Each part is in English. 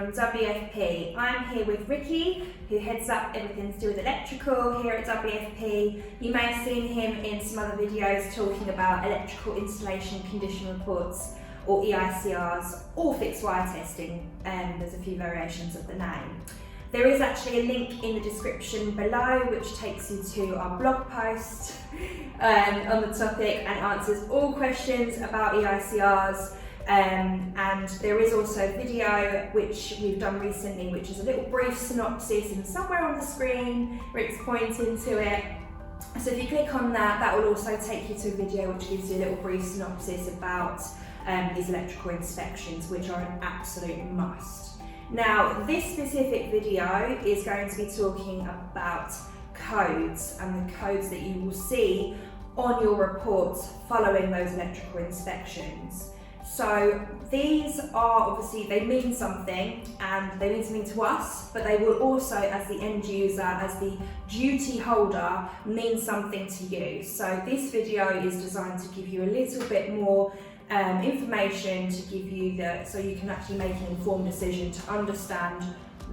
from WFP. I'm here with Ricky, who heads up everything to do with electrical here at WFP. You may have seen him in some other videos talking about electrical installation condition reports, or EICRs, or fixed wire testing. There's a few variations of the name. There is actually a link in the description below which takes you to our blog post on the topic and answers all questions about EICRs. And there is also a video which we've done recently, which is a little brief synopsis, and somewhere on the screen Rick's pointing to it. So if you click on that, that will also take you to a video which gives you a little brief synopsis about these electrical inspections, which are an absolute must. Now, this specific video is going to be talking about codes and the codes that you will see on your reports following those electrical inspections. So these are obviously, they mean something, and they mean something to us, but they will also, as the end user, as the duty holder, mean something to you. So this video is designed to give you a little bit more information, to give you so you can actually make an informed decision to understand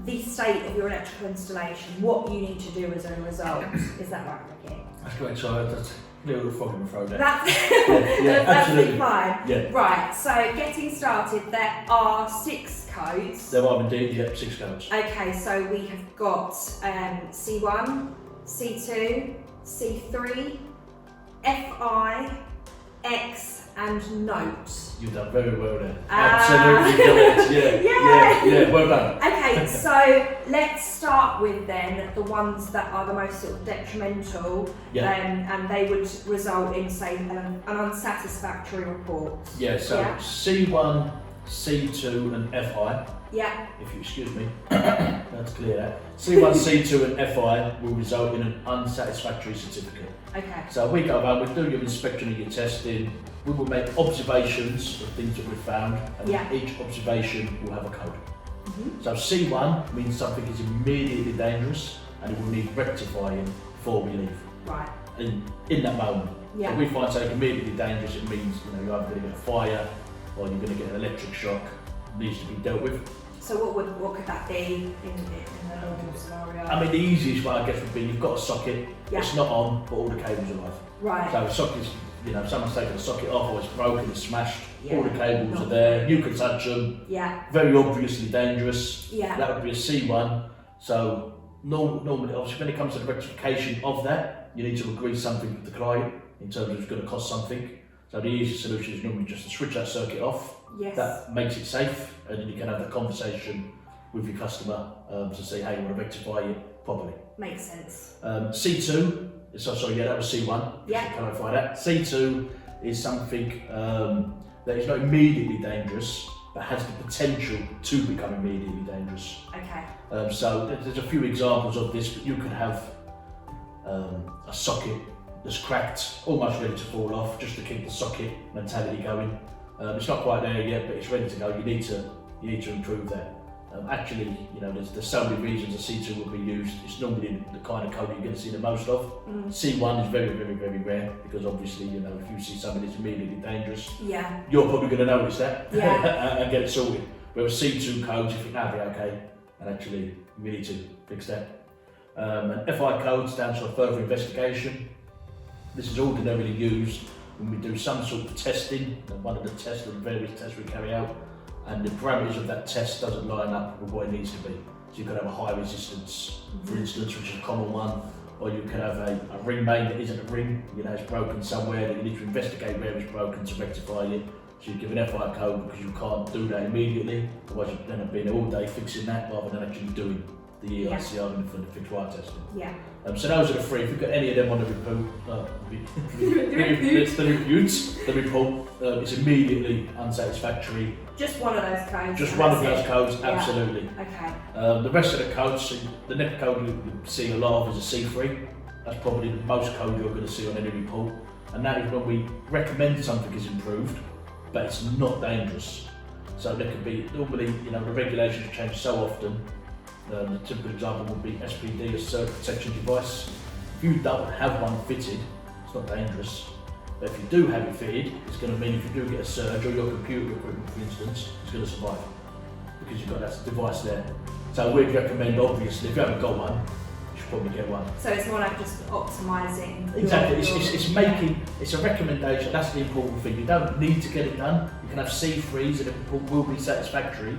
the state of your electrical installation, what you need to do as a result. Is that right, Ricky? That's correct, so that's a little frog in the throat there. That's absolutely fine. Yeah. Right, so getting started, there are 6 codes. There are indeed, yeah, 6 codes. Okay, so we have got C1, C2, C3, FI, X, and note. You've done very well there. Absolutely correct. Yeah, well done. Okay, so let's start with then the ones that are the most sort of detrimental, and they would result in, say, an unsatisfactory report. Yeah, so C1, C2 and FI. Yeah. If you excuse me, let's clear that. C1, C2 and FI will result in an unsatisfactory certificate. Okay. So we go around, we do your inspection and your testing, we will make observations of things that we've found, and each observation will have a code. Mm-hmm. So C1 means something is immediately dangerous and it will need rectifying before we leave. Right. In that moment. Yeah. So we find something immediately dangerous, it means you're either going to get a fire or you're going to get an electric shock, needs to be dealt with. So what could that be in a normal scenario? I mean, the easiest one I guess would be you've got a socket, it's not on, but all the cables are live. Right. So the socket's, someone's taken the socket off or it's broken, it's smashed, all the cables are there, you can touch them, very obviously dangerous. That would be a C1. So normally, obviously when it comes to the rectification of that, you need to agree something with the client in terms of it's going to cost something. So the easiest solution is normally just to switch that circuit off. Yes. That makes it safe, and then you can have the conversation with your customer to say, hey, you want to rectify it properly. Makes sense. C2, that was C1, just to clarify that. C2 is something that is not immediately dangerous, but has the potential to become immediately dangerous. Okay. So there's a few examples of this, but you could have a socket that's cracked, almost ready to fall off, just to keep the socket mentality going. It's not quite there yet, but it's ready to go. You need to improve that. Actually, there's so many reasons a C2 will be used. It's normally the kind of code you're going to see the most of. C1 is very, very, very rare because obviously, if you see something that's immediately dangerous, you're probably going to notice that and get it sorted. Whereas C2 codes, you think, okay, and actually we need to fix that. And FI code stands for further investigation. This is ordinarily used when we do some sort of testing, one of the tests or the various tests we carry out, and the parameters of that test doesn't line up with what it needs to be. So you could have a high resistance, for instance, which is a common one, or you could have a ring main that isn't a ring, it's broken somewhere that you need to investigate where it's broken to rectify it. So you give an FI code because you can't do that immediately, otherwise you'd end up being all day fixing that rather than actually doing the EICR and for the fixed wire testing. So those are the 3. If you've got any of them on the report, the report is immediately unsatisfactory. Just one of those codes? Just one of those codes, absolutely. Okay. The rest of the codes, the next code you see a lot of is a C3. That's probably the most code you're going to see on any report. And that is when we recommend something is improved, but it's not dangerous. So there could be, normally, the regulations change so often. The typical example would be SPD, a surge protection device. If you don't have one fitted, it's not dangerous. But if you do have it fitted, it's going to mean if you do get a surge or your computer equipment, for instance, it's going to survive. because you've got that device there. So we'd recommend, obviously, if you haven't got one, you should probably get one. So it's more like just optimising. Exactly, it's a recommendation, that's the important thing. You don't need to get it done. You can have C3s and the report will be satisfactory,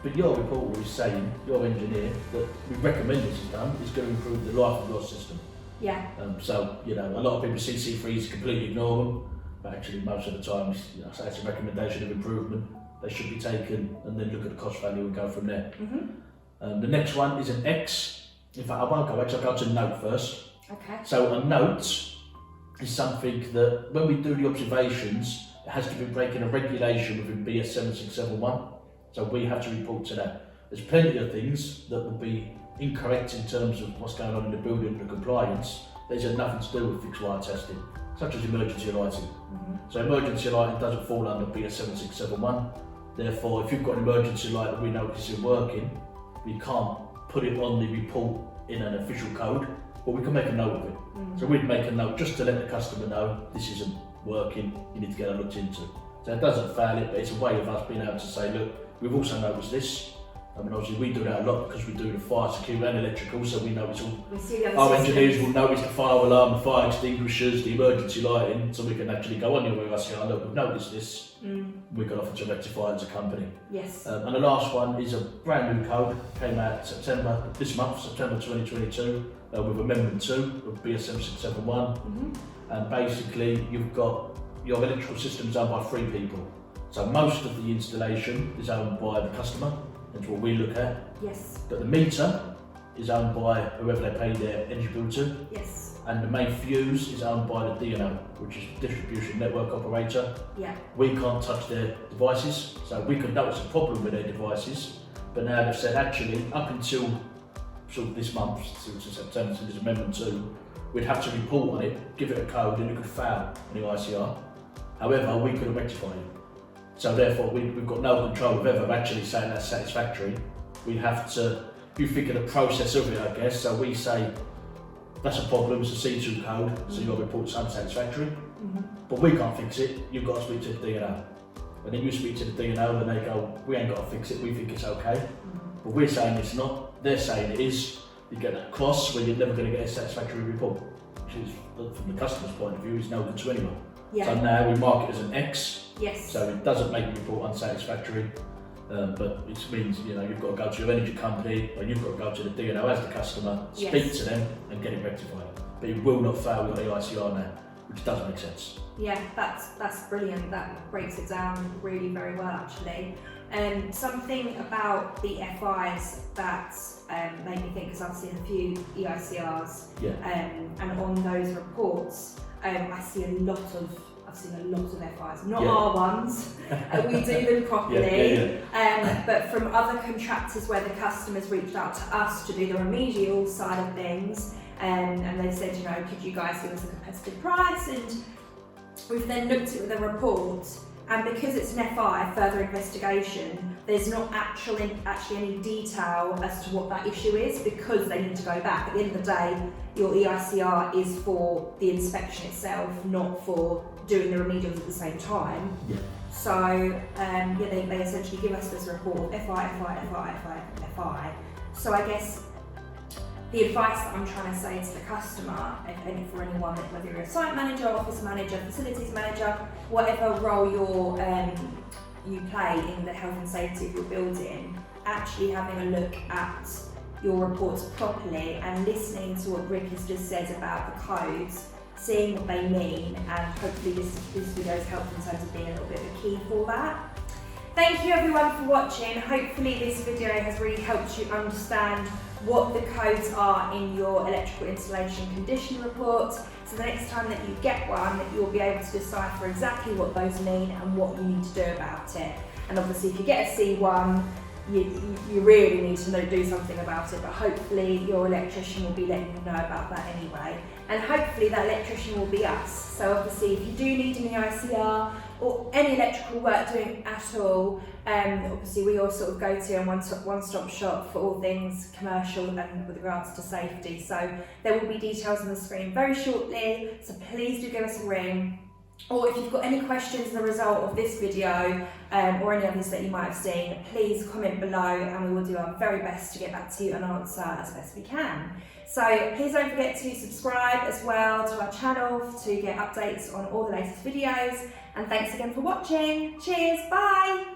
but your reporter is saying, your engineer, that we recommend this is done, it's going to improve the life of your system. Yeah. So, you know, a lot of people see C3s, completely ignore them, but actually most of the time, say it's a recommendation of improvement. They should be taken and then look at the cost value and go from there. The next one is an X. In fact, I won't go X, I'll go to note first. Okay. So a note is something that when we do the observations, it has to be breaking a regulation within BS 7671. So we have to report to that. There's plenty of things that will be incorrect in terms of what's going on in the building and the compliance. These have nothing to do with fixed wire testing, such as emergency lighting. So emergency lighting doesn't fall under BS 7671. Therefore, if you've got an emergency light that we notice is working, we can't put it on the report in an official code, but we can make a note of it. So we'd make a note just to let the customer know this isn't working, you need to get it looked into. So it doesn't fail it, but it's a way of us being able to say, look, we've also noticed this. I mean, obviously we do that a lot because we do the fire, security and electrical, so we know it's all. Our engineers will notice the fire alarm, the fire extinguishers, the emergency lighting, so we can actually go on your EICR, look, we've noticed this, we can offer to rectify it as a company. Yes. And the last one is a brand new code, came out September 2022, with Amendment 2 of BS 7671. And basically you've got your electrical systems owned by 3 people. So most of the installation is owned by the customer. That's what we look at. Yes. But the meter is owned by whoever they pay their energy bill to. Yes. And the main fuse is owned by the denote, which is distribution network operator. Yeah. We can't touch their devices, so we could notice a problem with their devices. But now they've said actually, up until sort of this month, since September, since this Amendment 2, we'd have to report on it, give it a code, and it could fail on the EICR. However, we could rectify it. So therefore, we've got no control of ever actually saying that's satisfactory. We have to, you figure the process of it, I guess. So we say, that's a problem, it's a C2 code, so you've got to report it's unsatisfactory. But we can't fix it, you've got to speak to the DNO. And then you speak to the DNO and they go, we ain't got to fix it, we think it's okay. But we're saying it's not, they're saying it is. You get that cost where you're never going to get a satisfactory report, which is, from the customer's point of view, is no good to anyone. Yeah. So now we mark it as an X. Yes. So it doesn't make the report unsatisfactory, but it means you've got to go to your energy company or you've got to go to the DNO as the customer, speak to them and get it rectified. But it will not fail with EICR now, which does make sense. Yeah, that's brilliant. That breaks it down really very well actually. Something about the FIs that made me think, because I've seen a few EICRs, and on those reports, I've seen a lot of FIs, not our ones, we do them properly, but from other contractors where the customers reached out to us to do the remedial side of things, and they said, could you guys give us a competitive price? And we've then looked at the report, and because it's an FI, further investigation, there's not actually any detail as to what that issue is, because they need to go back. At the end of the day, your EICR is for the inspection itself, not for doing the remedials at the same time. Yeah. So they essentially give us this report, FI. So I guess the advice that I'm trying to say to the customer, and for anyone, whether you're a site manager, office manager, facilities manager, whatever role you play in the health and safety of your building, actually having a look at your reports properly and listening to what Rick has just said about the codes, seeing what they mean, and hopefully this video has helped in terms of being a little bit of a key for that. Thank you everyone for watching. Hopefully this video has really helped you understand what the codes are in your electrical installation condition report, so the next time that you get one, that you'll be able to decipher exactly what those mean and what you need to do about it. And obviously if you get a C1, you really need to do something about it, but hopefully your electrician will be letting you know about that anyway. And hopefully that electrician will be us. So obviously if you do need an EICR or any electrical work doing at all, obviously we all sort of go to a one-stop shop for all things commercial and with regards to safety. So there will be details on the screen very shortly, so please do give us a ring. or if you've got any questions as a result of this video or any others that you might have seen, please comment below and we will do our very best to get back to you and answer as best we can. So please don't forget to subscribe as well to our channel to get updates on all the latest videos, and thanks again for watching. Cheers, bye!